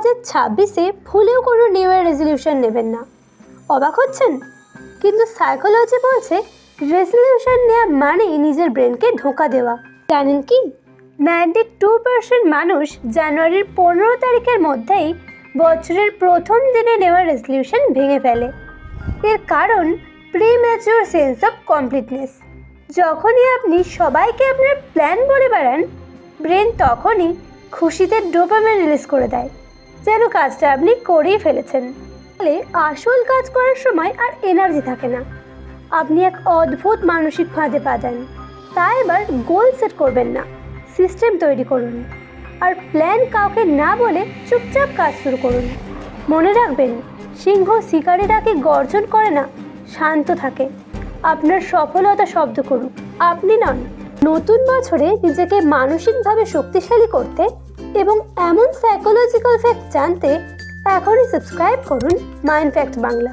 2026-এ ভুলেও কোনো new year resolution নেবেন না। অবাক হচ্ছেন? কিন্তু সাইকোলজি বলছে রেজলিউশন নেওয়া মানেই নিজের ব্রেনকে ধোঁকা দেওয়া। জানেন কি, 92% মানুষ জানুয়ারির 15 তারিখের মধ্যেই বছরের প্রথম দিনে নেওয়া রেজলিউশন ভেঙে ফেলে। এর কারণ প্রিম্যাচিউর সেন্স অফ কমপ্লিটনেস। যখনই আপনি সবাইকে আপনার প্ল্যান বলে বেড়ান, ব্রেন তখনই খুশিতে ডোপামিন রিলিজ করে দেয়, যেন কাজটা আপনি করেই ফেলেছেন। ফলে আসল কাজ করার সময় আর এনার্জি থাকে না। আপনি এক অদ্ভুত মানসিক ফাঁদে পা যান। তাই এবার গোল সেট করবেন না, সিস্টেম তৈরি করুন আর প্ল্যান কাউকে না বলে চুপচাপ কাজ শুরু করুন। মনে রাখবেন, সিংহ শিকারি ডাকে গর্জন করে না, শান্ত থাকে। আপনার সফলতা শব্দ করুক, আপনি নন। নতুন বছরে নিজেকে মানসিকভাবে শক্তিশালী করতে এবং এমন সাইকোলজিক্যাল ফ্যাক্ট জানতে এখনই সাবস্ক্রাইব করুন মাইন্ড ফ্যাক্ট বাংলা।